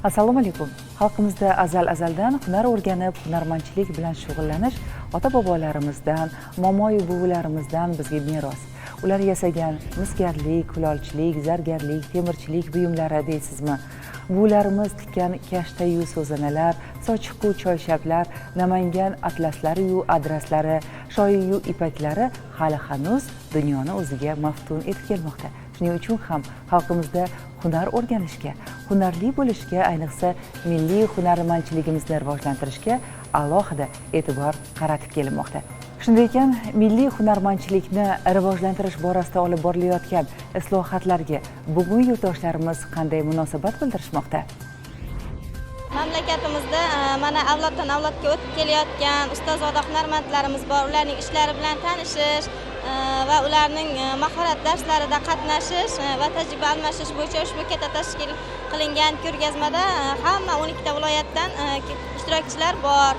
Assalomu alaykum. Xalqimizda azaldan hunar o'rganib, hunarmandchilik bilan shug'ullanish ota-bobolarimizdan, momoy buvularimizdan bizga meros. Ular yasagan misgarlik, kulolchilik, zargarlik, temirchilik buyumlari deysizmi? Buvilarimiz tikkan kashtayu so'zanalar, sochiqu choyshablar, Namangan atlaslari-yu adraslari, shoyi-yu ipaklari hali hanuz dunyoni o'ziga maftun etib kelmoqda. Shuning uchun ham xalqimizda hunar o'rganishga, hunarli bo'lishga, ayniqsa milliy hunarmandchiligimizni rivojlantirishga alohida e'tibor qaratib kelinmoqda. Shunday ekan, milliy hunarmandchilikni rivojlantirish borasida olib borilayotgan islohotlarga bugun yurtdoshlarimiz qanday munosabat bildirishmoqda? Mamlakatimizda mana avloddan avlodga o'tib kelayotgan ustozoda hunarmandlarimiz bor. Ularning ishlari bilan tanishish va ularning mahorat darslarida qatnashish va tajriba almashish bo'yicha ushbu katta tashkil qilingan ko'rgazmada hamma 12 ta viloyatdan ishtirokchilar bor.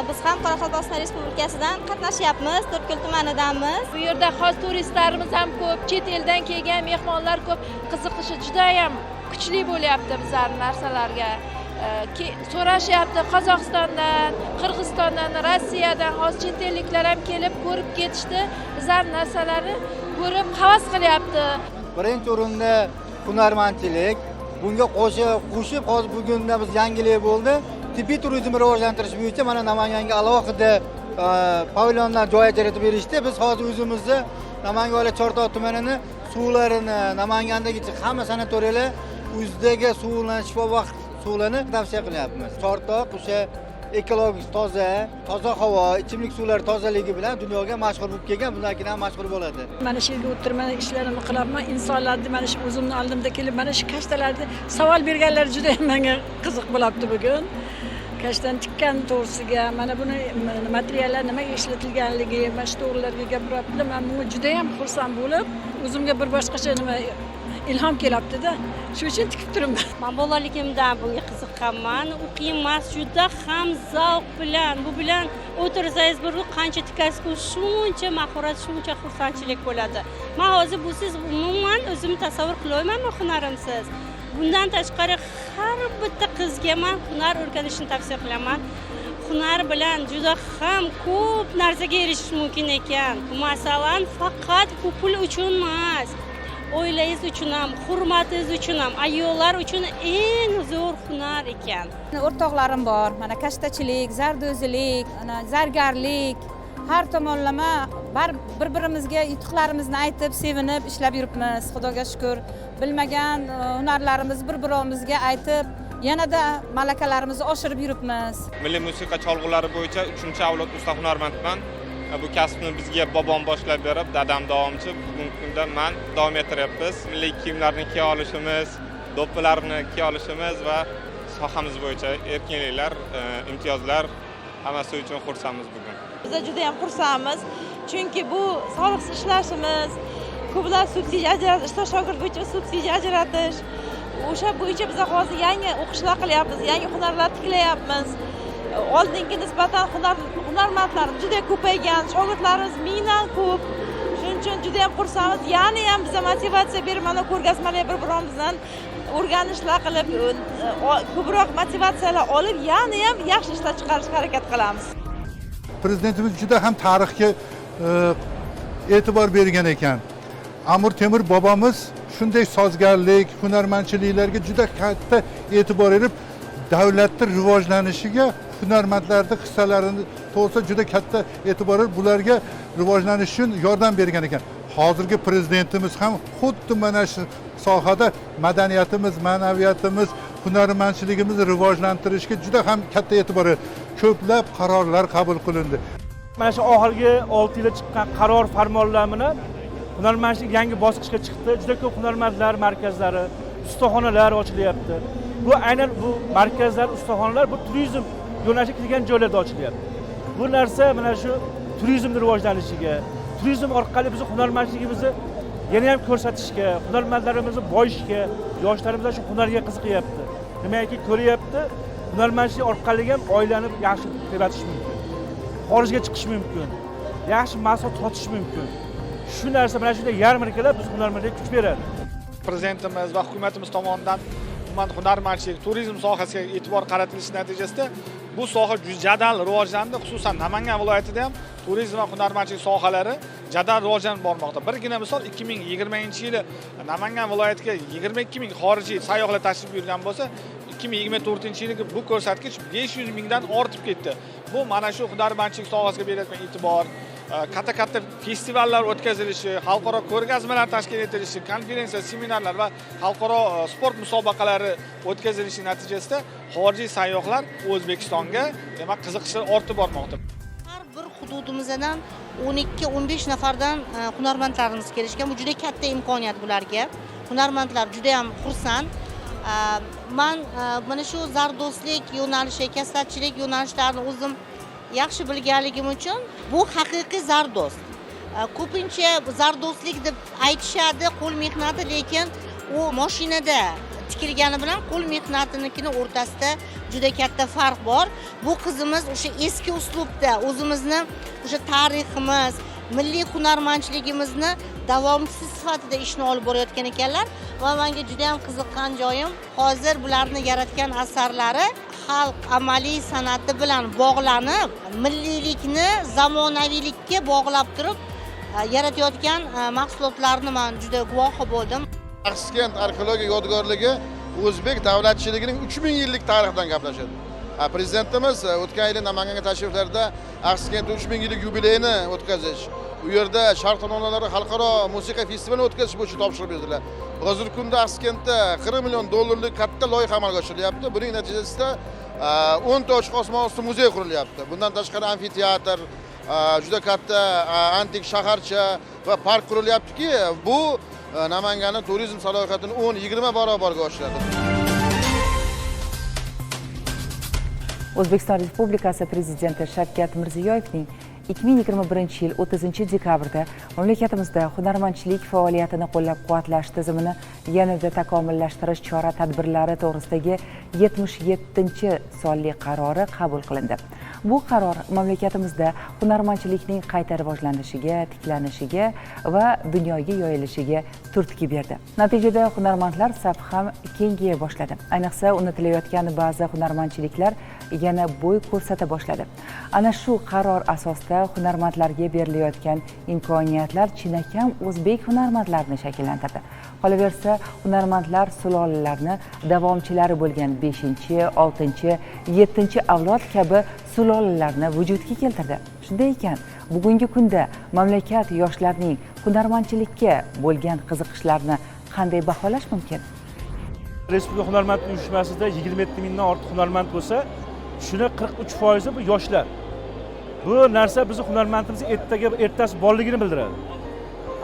Biz ham Qoraqalpog'iston Respublikasidan qatnashyapmiz, To'rtko'l tumanidamiz. Bu yerda xos turistlarimiz ham ko'p, chet eldan kelgan mehmonlar ko'p, qiziqishi juda ham kuchli bo'lyapti bizlarning narsalarga. So'rashyapti Qozog'istondan, Qirg'izistondan, Rossiyadan hozir chet elliklar ham kelib ko'rib ketishdi. Bizlar narsalarni ko'rib havas qilyapti. Birinchi o'rinda hunarmandchilik, bunga qo'shib hozir bugunda biz yangilik bo'ldi. Tibbiy turizmni rivojlantirish bo'yicha mana Namanganga alohida pavilyonlar joy ajratib berishdi. Biz hozir o'zimizni Namangan va Chortoq tumanini suvlarini, Namangandagi hamma sanatoriyalar o'zidagi suvlarni shifobaxsh suvlarni tavsiya qilyapmiz. Chortoq o'sha ekologik toza havo, ichimlik suvlari tozaligi bilan dunyoga mashhur bo'lib kelgan, bundan keyin ham mashhur bo'ladi. Mana shu yerga o'tirman, ishlarimni qilaman, insonlarni mana shu o'zimni oldimda kelib, mana shu kashtalarni savol berganlar juda ham menga qiziq bo'libdi bugun. Kashtan tikkan to'g'risiga, mana buni materiallar nimaga ishlatilganligi, mana shu to'g'rilarga gapiryaptilar. Men bunga juda ham xursand bo'lib, o'zimga bir boshqacha nima ilhom kelyapti-da. Shuning uchun tikib turibman. Men bolaligimdan bunga qiziqqanman. O'qiyman, juda ham zavq bilan, bu bilan o'tirsangiz bir qancha tikasiz, shuncha mahorat, shuncha xursandchilik bo'ladi. Men hozir busiz umuman o'zimni tasavvur qila olmayman hunarimsiz. Bundan tashqari har bitta qizga men hunar o'rganishni tavsiya qilaman. Hunar bilan juda ham ko'p narsaga erishish mumkin ekan. Masalan, faqat pul uchun emas, oilangiz uchun ham, hurmatingiz uchun ham, ayollar uchun eng zo'r hunar ekan. O'rtoqlarim bor. Mana kashtachilik, zardo'zilik, zargarlik, har tomonlama bir-birimizga yutuqlarimizni aytib, sevinib ishlab yuribmiz. Xudoga shukr. Bilmagan hunarlarimiz bir-birimizga aytib, yanada malakalarimizni oshirib yuribmiz. Milliy musiqa cholg'ulari bo'yicha 3-avlod usta hunarmandman. Bu kasbni bizga bobom boshlab berib, dadam davomchi, bugungi kunda men davom ettiryapmiz. Milliy kiyimlarni kiya olishimiz, do'ppilarni kiya olishimiz va sohamiz bo'yicha erkinliklar, imtiyozlar hammasi uchun xursandmiz bugun. Biz juda ham xursandmiz, chunki bu soliqsiz ishlashimiz, ko'plar subsidiya ajratish, shogird bo'yicha subsidiya ajratish, o'sha bo'yicha biz hozir yangi o'qishlar qilyapmiz, yangi hunarlar tiklayapmiz. Oldingi nisbatan hunarmandlarimiz juda ko'paygan, shogirdlarimiz mingdan ko'p. Shuning uchun juda ham xursandmiz. Ya'ni ham bizga motivatsiya berib, mana ko'rgazmalar bir-birimizdan o'rganishlar qilib, ko'proq motivatsiyalar olib, ya'ni ham yaxshi ishlar chiqarishga harakat qilamiz. Prezidentimiz juda ham tarixga e'tibor bergan ekan. Amir Temur bobomiz shunday sozgarlik, hunarmandchiliklarga juda katta e'tibor berib, davlatning rivojlanishiga hunarmandlarning hissalarini to'g'risida juda katta e'tibor berib, bularga rivojlanish uchun yordam bergan ekan. Hozirgi prezidentimiz ham xuddi mana shu sohada madaniyatimiz, ma'naviyatimiz, hunarmandchiligimizni rivojlantirishga juda ham katta e'tibor berdi. Ko'plab qarorlar qabul qilindi. Mana shu oxirgi 6 yilda chiqqan qaror farmonlar bilan hunarmandchilik yangi bosqichga chiqdi. Juda ko'p hunarmandlar markazlari, ustaxonalar ochilyapti. Bu aynan bu markazlar, ustaxonalar bu turizm yo'nalishiga kirgan joylarda ochilyapti. Bu narsa mana shu turizmning rivojlanishiga, turizm orqali biz hunarmandchiligimizni yana ham ko'rsatishga, hunarmandlarimizni boyishga, yoshlarimiz shu hunarga qiziqyapti. Nimaiki ko'ryapti, hunarmandchilik orqali ham oilani yaxshi tebatish mumkin. Xorijga chiqish mumkin. Yaxshi mahsulot sotish mumkin. Shu narsa mana shunday yarmarkalar biz hunarmandlarga kuch beradi. Prezidentimiz va hukumatimiz tomonidan umuman hunarmandchilik, turizm sohasiga e'tibor qaratilishi natijasida bu soha jadal rivojlandi. Xususan Namangan viloyatida ham turizm va hunarmandchilik sohalari jadal rivojlanib bormoqda. Birgina misol 2020-yili Namangan viloyatiga 22 ming xorijiy sayyohlar tashrif buyurgan bo'lsa, 2024-yilgi bu ko'rsatkich 500 mingdan ortib ketdi. Bu mana shu hunarmandchilik sohasiga berilgan e'tibor, katta festivallar o'tkazilishi, xalqaro ko'rgazmalar tashkil etilishi, konferensiya, seminarlar va xalqaro sport musobaqalari o'tkazilishi natijasida xorijiy sayyohlar O'zbekistonga demak qiziqishlar ortib bormoqda. Har bir hududimizdan 12-15 nafardan hunarmandlarimiz kelishgan. Bu juda katta imkoniyat bularga. Hunarmandlar juda ham xursand. Men mana shu zardo'stlik yo'nalishi, kasbatchilik yo'nalishlarini o'zim yaxshi bilganligim uchun bu haqiqiy zardo'st. Ko'pincha zardo'stlik deb aytishadi, qo'l mehnati, lekin u mashinada tikilgani bilan qo'l mehnatinikini o'rtasida juda katta farq bor. Bu qizimiz o'sha eski uslubda o'zimizni o'sha tariximiz, milliy hunarmandchiligimizni davomsiz sifatida ishni olib borayotgan ekanlar va menga juda ham qiziqqan joyim hozir bularni yaratgan asarlari xalq amaliy san'ati bilan bog'lanib, milliylikni zamonaviylikka bog'lab turib yaratayotgan mahsulotlarni men juda guvohi bo'ldim. Axsikent arxeologiya yodgorligi o'zbek davlatchiligining 3000 yillik tarixidan gaplashadi. Prezidentimiz o'tgan yil Namanganga tashriflarida Axsikent 3000 yillik yubileyini o'tkazish, u yerda sharqononalari xalqaro musiqa festivalini o'tkazish bo'yicha topshiriq berdilar. Hozirgi kunda Axsikentda 40 million dollarlik katta loyiha amalga oshirilyapti. Buning natijasida 10 ta ochiq osmon osti muzey qurilyapti. Bundan tashqari amfiteatr, juda katta antik shaharcha va park qurilyaptiki, bu Namanganning turizm salohiyatini 10-20 barobarga oshiradi. O'zbekiston Respublikasi Prezidenti Shavkat Mirziyoyevning 2021-yil 30-dekabrda mamlakatimizda hunarmandchilik faoliyatini qo'llab-quvvatlash tizimini yanada takomillashtirish chora-tadbirlari to'g'risidagi 77-sonli qarori qabul qilindi. Bu qaror mamlakatimizda hunarmandchilikning qayta rivojlanishiga, tiklanishiga va dunyoga yoyilishiga turtki berdi. Natijada hunarmandlar safi ham kengaya boshladi. Ayniqsa unutilayotgan ba'zi hunarmandchiliklar yana bo'y ko'rsata boshladi. Ana shu qaror asosida hunarmandlarga berilayotgan imkoniyatlar chinakam o'zbek hunarmandlarini shakllantirdi. Qolaversa, hunarmandlar sulolalarni davomchilari bo'lgan 5-chi, 6-chi, 7-chi avlod kabi sulolalarni vujudga keltirdi. Shunday ekan, bugungi kunda mamlakat yoshlarining hunarmandchilikka bo'lgan qiziqishlarini qanday baholash mumkin? Respublika hunarmandlik uyushmasida 27 mingdan ortiq hunarmand bo'lsa, shuni 43% bu yoshlar. Bu narsa bizni hunarmandimizga ertasi borligini bildiradi.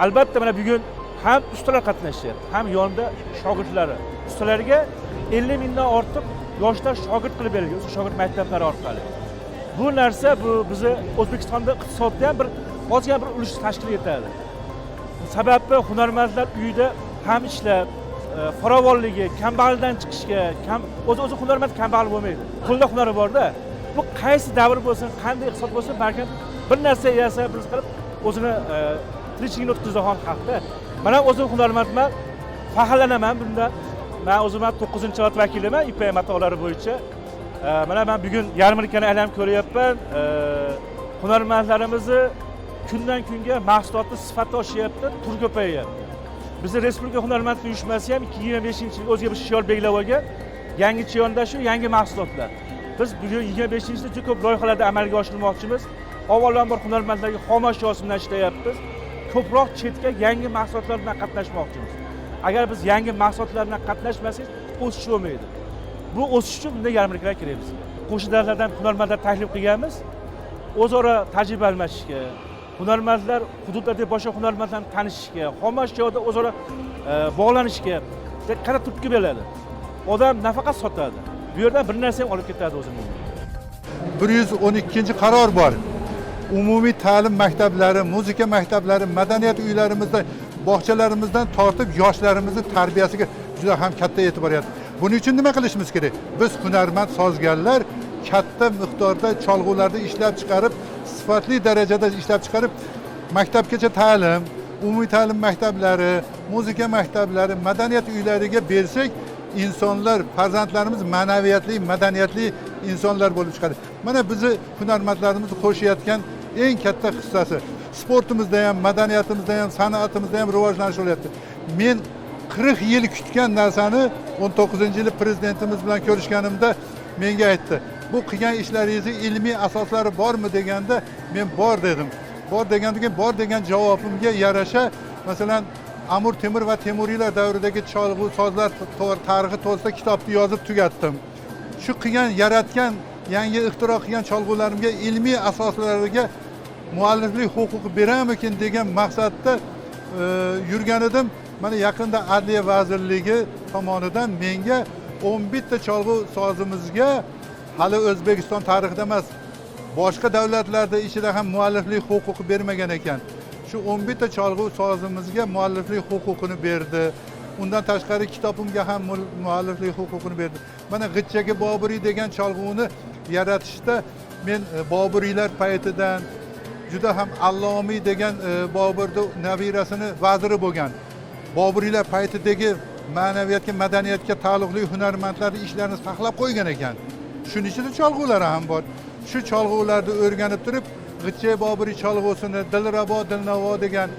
Albatta mana bugun ham ustalar qatnashyapti, ham yonida shogirdlari. Ustalarga 50 mingdan ortiq yoshlar shogird qilib berilgan, o'sha shogird maktablari orqali. Bu narsa bu bizni O'zbekistonda iqtisodda ham bir ozgina bir ulush tashkil etadi. Sababi hunarmandlar uyida ham ishlab, farovonligi, kambag'aldan chiqishga, o'zi hunarmand kambag'al bo'lmaydi. Qo'lda hunari borda. Bu qaysi davr bo'lsin, qanday iqtisod bo'lsin, balkim bir narsa yasa, bir qilib o'zini tirikchiligini o'tkazadigan xalqda. Men o'zim hunarmandman, faxrlanaman bundan. Men o'zim 9-avlod vakiliman IPA matolari bo'yicha. Mana men bugun yarmarkani aylanib ko'ryapman. Hunarmandlarimizni kundan kunga mahsulotning sifati oshyapti, turi ko'payyapti. Bizning Respublika hunarmandlik uyushmasi ham 2025-yil o'ziga bir shior belgilab olgan. Yangicha yondashuv, yangi mahsulotlar. Biz bugun 25-yilda juda ko'p loyihalarda amalga oshirmoqchimiz. Avvalambor hunarmandlarga xomashyosi bilan ishlayapmiz. Ko'proq chetga yangi mahsulotlar bilan qatnashmoqchimiz. Agar biz yangi mahsulotlar bilan qatnashmasak, o'sish bo'lmaydi. Bu o'sish uchun bunday yarmarkalar kerak bizga. Qo'shni davlatlardan hunarmandlar taklif qilganmiz. O'zaro tajriba almashishga, hunarmandlar hududlarda boshqa hunarmandlarni tanishishga, xomashyoda o'zaro bog'lanishga qara turtki beradi. Odam nafaqat sotadi, bu yerdan bir narsa ham olib ketadi o'zining. 112-qaror bor. Umumiy ta'lim maktablari, musiqa maktablari, madaniyat uylarimizda, bog'chalarimizdan tortib yoshlarimizni tarbiyasiga juda ham katta e'tibor beryapti. Buning uchun nima qilishimiz kerak? Biz hunarmand sozgarlar katta miqdorda cholg'ularda ishlab chiqarib, sifatli darajada ishlab chiqarib, maktabgacha ta'lim, umumiy ta'lim maktablari, musiqa maktablari, madaniyat uylariga bersak, insonlar, farzandlarimiz ma'naviyatli, madaniyatli insonlar bo'lib chiqadi. Mana bizni hunarmandlarimiz qo'shayotgan eng katta hissasi. Sportimizda ham, madaniyatimizda ham, san'atimizda ham rivojlanish bo'lyapti. Men 40 yil kutgan narsani 19-yili prezidentimiz bilan ko'rishganimda menga aytdi. Bu qilgan ishlaringizni ilmiy asoslari bormi deganda men bor dedim. Bor degandan keyin bor degan javobimga yarasha, masalan, Amir Temur va Temuriylar davridagi cholg'u sozlar tarixi to'g'risida kitobni yozib tugatdim. Shu qilgan, yaratgan, yangi ixtiro qilgan cholg'ularimga ilmiy asoslariga mualliflik huquqi beramikin degan maqsadda yurgan edim. Mana yaqinda Adliya vazirligi tomonidan menga 11 ta cholg'u sozimizga hali O'zbekiston tarixida emas, boshqa davlatlarda ichida ham mualliflik huquqi bermagan ekan. Shu 11 ta cholg'u sozimizga mualliflik huquqini berdi. Undan tashqari kitobimga ham mualliflik huquqini berdi. Mana G'itchagi Boburiy degan cholg'uni yaratishda men Boburiylar paytidan juda ham Allomiy degan Boburning nabirasini vaziri bo'lgan. Boburiylar paytidagi ma'naviyatga, madaniyatga taalluqli hunarmandlar ishlarini saqlab qo'ygan ekan. Shuning ichida cholg'ulari ham bor. Shu cholg'ularni o'rganib turib, G'itchagi Boburiy cholg'usini, Dilrabo, Dilnavo degan,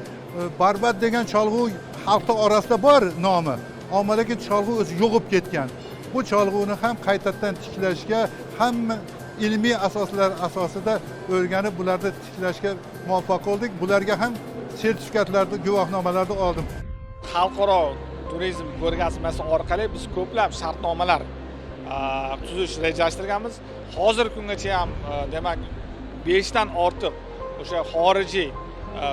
Barbad degan cholg'u xalq orasida bor nomi. Ammo lekin cholg'u o'zi yo'qib ketgan. Bu cholg'uni ham qaytadan tiklashga, hamma ilmiy asoslar asosida o'rganib, bularni tiklashga muvaffaq bo'ldik. Bularga ham sertifikatlarni, guvohnomalarni oldim. Xalqaro turizm ko'rgazmasi orqali biz ko'plab shartnomalar tuzish rejalashtirganmiz. Hozir kungacha ham demak 5 dan ortiq o'sha xorijiy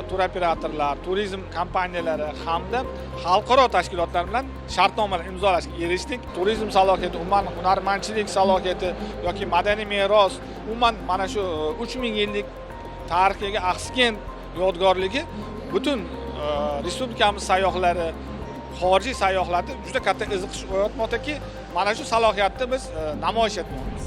turoperatorlar, turizm kompaniyalari hamda xalqaro tashkilotlar bilan shartnomalar imzolashga erishdik. Turizm salohiyati, umuman hunarmandchilik salohiyati yoki madaniy meros, umuman mana shu 3000 yillik tarixiga Axsikent yodgorligi butun respublikamiz sayyohlari, xorijiy sayyohlarni juda katta qiziqish uyg'otmoqdaki, mana shu salohiyatni biz namoyish etmoqmiz.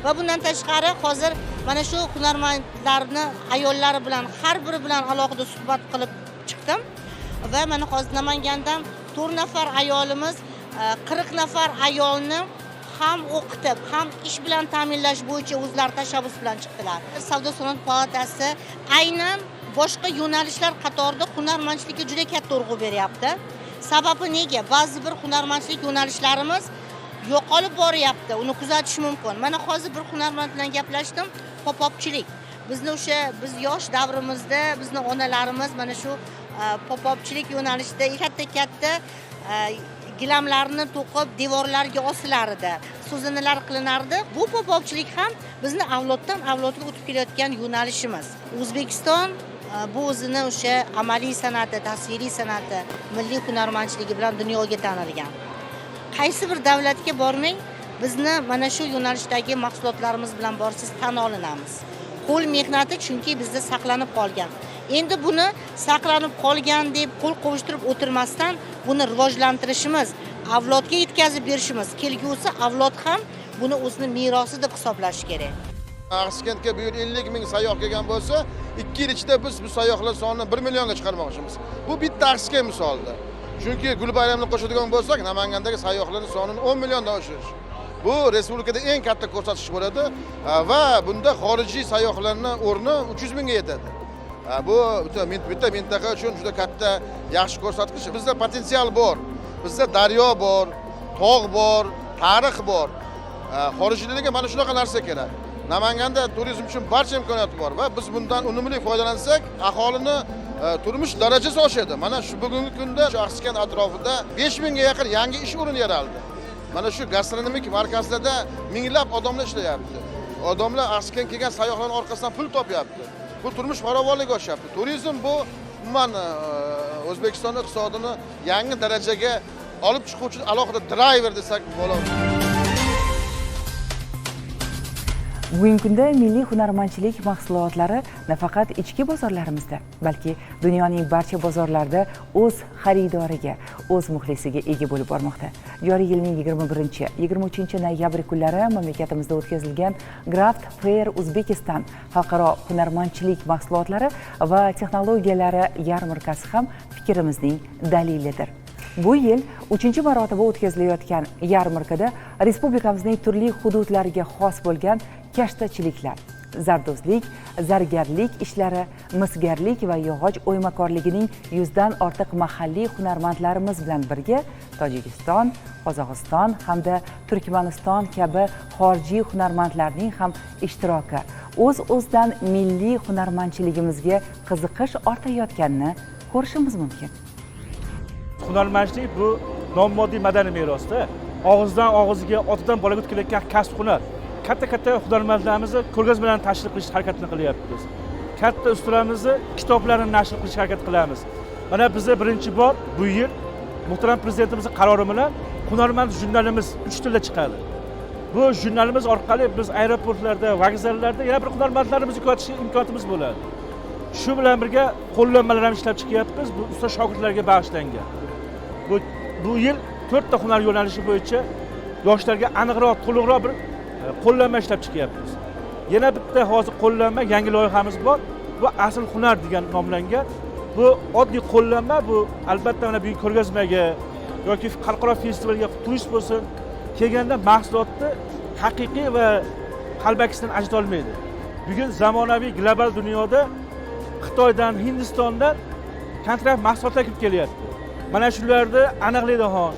Va bundan tashqari hozir mana shu hunarmandlarni ayollari bilan har biri bilan alohida suhbat qilib chiqdim va mana hozir Namangandan 4 nafar ayolimiz 40 nafar ayolni ham o'qitib, ham ish bilan ta'minlash bo'yicha o'zlari tashabbus bilan chiqdilar. Savdo sanoat palatasi aynan boshqa yo'nalishlar qatorida hunarmandchilikka juda katta urg'u beryapti. Sababi nega? Ba'zi bir hunarmandchilik yo'nalishlarimiz yo'qolib boryapti. Uni kuzatish mumkin. Mana hozir bir hunarmand bilan gaplashdim, pop-popchilik. Bizni o'sha biz yosh davrimizda bizni onalarimiz mana shu pop-popchilik yo'nalishida katta gilamlarni to'qib devorlarga osilar edi. So'zinalar qilinardi. Bu pop-popchilik ham bizni avloddan avlodga o'tib kelayotgan yo'nalishimiz. O'zbekiston bu o'zini o'sha amaliy san'ati, tasviriy san'ati, milliy hunarmandchiligi bilan dunyoga tanilgan. Qaysi bir davlatga bormang, bizni mana shu yo'nalishdagi mahsulotlarimiz bilan borsiz tan olinamiz. Qo'l mehnati chunki bizda saqlanib qolgan. Endi buni saqlanib qolgan deb qo'l qovushtirib o'tirmasdan buni rivojlantirishimiz, avlodga yetkazib berishimiz, kelgusi avlod ham buni o'zining merosi deb hisoblash kerak. Axsikentga bu yil 50 ming sayyoh kelgan bo'lsa, 2 yil ichida biz bu sayyohlar sonini 1 millionga chiqarmoqchimiz. Bu bitta Axsikent misolida. Chunki Gulbayramni qo'shadigan bo'lsak, Namangandagi sayyohlarning sonini 10 milliondan oshirish. Bu respublikada eng katta ko'rsatkich bo'ladi va bunda xorijiy sayyohlarning o'rni 300 mingga yetadi. Bu bitta mintaqa uchun juda katta yaxshi ko'rsatkich. Bizda potensial bor. Bizda daryo bor, tog' bor, tarix bor. Xorijiylarga mana shunaqa narsa kerak. Namanganda turizm uchun barcha imkoniyat bor va biz bundan unumli foydalansak, aholini turmush darajasi oshadi. Mana shu bugungi kunda shu Axsikent atrofida 5000 ga yaqin yangi ish o'rni yaraldi. Mana shu gastronomik markazlarda minglab odamlar ishlayapti. Odamlar Axsikent kelgan sayyohlarning orqasidan pul topyapti. Bu turmush farovonligi oshyapti. Turizm bu umuman O'zbekiston iqtisodini yangi darajaga olib chiquvchi alohida driver desak bo'ladi. Bugungi kunda milliy hunarmandchilik mahsulotlari nafaqat ichki bozorlarimizda, balki dunyoning barcha bozorlarida o'z xaridoriga, o'z muxlisiga ega bo'lib bormoqda. Joriy yilning 21-23 noyabr kunlari mamlakatimizda o'tkazilgan Craft Fair Uzbekistan xalqaro hunarmandchilik mahsulotlari va texnologiyalari yarmarkasi ham fikrimizning dalilidir. Bu yil 3-marotaba o'tkazilayotgan yarmarkada respublikamizning turli hududlariga xos bo'lgan kashtachiliklar, zardozlik, zargarlik ishlari, misgarlik va yog'och o'ymakorligining 100 dan ortiq mahalliy hunarmandlarimiz bilan birga Tojikiston, Qozog'iston hamda Turkmaniston kabi xorijiy hunarmandlarning ham ishtiroki o'z-o'zidan milliy hunarmandchiligimizga qiziqish ortayotganini ko'rishimiz mumkin. Hunarmandchilik bu nomoddiy madaniy merosda og'izdan og'izga, otadan bolaga o'tkalayotgan kasb hunar. Katta hunarmandlarimizni ko'rgazmalarni tashkil qilish harakatini qilyapmiz. Katta ustalarimizni kitoblarini nashr qilish harakat qilamiz. Mana bizda birinchi bor bu yil muhtaram prezidentimizning qarori bilan hunarmand jurnalimiz 3 tilda chiqadi. Bu jurnalimiz orqali biz aeroportlarda, vokzallarda yana bir hunarmandlarimizni ko'rsatish imkoniyatimiz bo'ladi. Shu bilan birga qo'llanmalar ham ishlab chiqyapmiz. Bu usta shogirdlarga bag'ishlangan. Bu yil 4 ta hunar yo'nalishi bo'yicha yoshlarga aniqroq, to'liqroq bir qo'llanma ishlab chiqyapmiz. Yana bitta hozir qo'llanma, yangi loyihamiz bor. Bu asl hunar degan nomlangan. Bu oddiy qo'llanma, bu albatta mana bu ko'rgazmaga yoki xalqaro festivalga turist bo'lsin, kelganda mahsulotni haqiqiy va qalbakisidan ajrata olmaydi. Bugun zamonaviy global dunyoda Xitoydan, Hindistondan kontrakt mahsulotlar kirib kelyapti. Mana shularni aniqlaydi hon.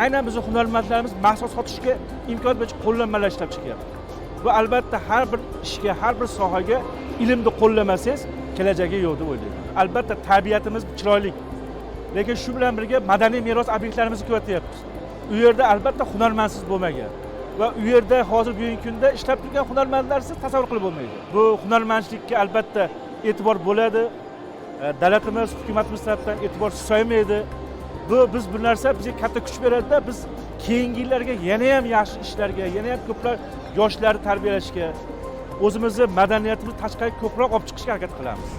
Aynan bizning hunarmandlarimiz mahsulot sotishga imkoniyat beruvchi qo'llanmalar ishlab chiqyapti. Bu albatta har bir ishga, har bir sohaga ilmni qo'llamasangiz kelajagi yo'q deb o'ylayman. Albatta tabiatimiz chiroyli. Lekin shu bilan birga madaniy meros obyektlarimizni ko'rsatyapmiz. U yerda albatta hunarmandsiz bo'lmagan va u yerda hozir bugungi kunda ishlab turgan hunarmandlarsiz tasavvur qilib bo'lmaydi. Bu hunarmandchilikka albatta e'tibor bo'ladi. Davlatimiz, hukumatimiz tomonidan e'tibor susaymaydi. Biz bu narsa bizga katta kuch beradi-da, biz keyingi yillarga yana ham yaxshi ishlarga, yana ham ko'plab yoshlarni tarbiyalashga, o'zimizni madaniyatimizni tashqariga ko'proq olib chiqishga harakat qilamiz.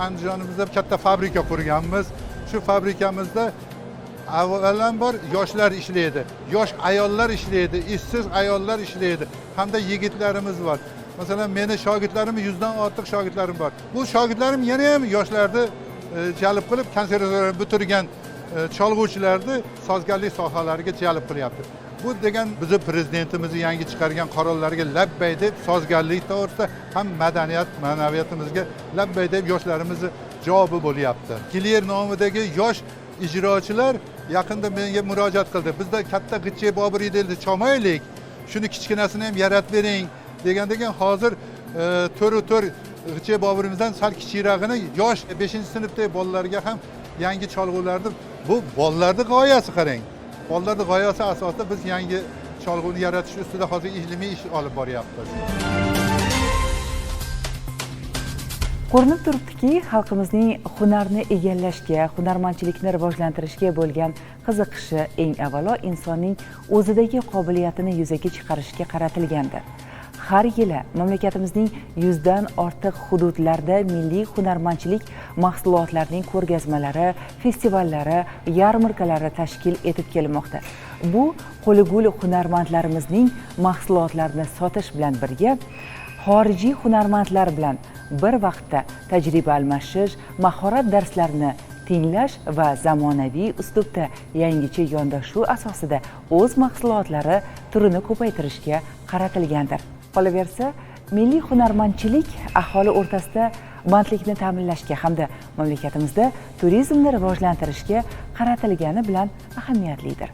Andijonimizda katta fabrika qurganmiz. Shu fabrikamizda avvalambor yoshlar ishlaydi, yosh ayollar ishlaydi, ishsiz ayollar ishlaydi, hamda yigitlarimiz bor. Masalan, meni shogirdlarim 100 dan ortiq shogirdlarim bor. Bu shogirdlarim yana ham yoshlarni jalb qilib, konservatoriya bitirgan cholg'uvchilarni sozgarlik sohalariga jalb qilyapti. Bu degan bizning prezidentimizning yangi chiqargan qarorlariga labbay deb sozgarlik to'g'risida ham madaniyat, ma'naviyatimizga labbay deb yoshlarimizni javobi bo'lyapti. Giler nomidagi yosh ijrochilar yaqinda menga murojaat qildi. Bizda katta g'ichay Boburiy dedi, chomaylik. Shuni kichkinasini ham yaratib bering degandan hozir to'rt g'ichay Boburimizdan sal kichikrog'ini yosh 5-sinfdagi bolalarga ham yangi cholg'ularni bu bolalarning g'oyasi qarang. Bolalarning g'oyasi asosida biz yangi cholg'uni yaratish ustida hozir ilmiy ish olib boryapmiz. Ko'rinib turibdiki, xalqimizning hunarni egallashga, hunarmandchilikni rivojlantirishga bo'lgan qiziqishi eng avvalo insonning o'zidagi qobiliyatini yuzaga chiqarishga qaratilgandir. Har yili mamlakatimizning 100 dan ortiq hududlarda milliy hunarmandchilik mahsulotlarining ko'rgazmalari, festivallari, yarmarkalari tashkil etib kelmoqda. Bu qo'ligul hunarmandlarimizning mahsulotlarini sotish bilan birga xorijiy hunarmandlar bilan bir vaqtda tajriba almashish, mahorat darslarini tinglash va zamonaviy uslubda yangicha yondashuv asosida o'z mahsulotlari turini ko'paytirishga qaratilgandir. Qolaversa, milliy hunarmandchilik aholi o'rtasida bandlikni ta'minlashga hamda mamlakatimizda turizmni rivojlantirishga qaratilgani bilan ahamiyatlidir.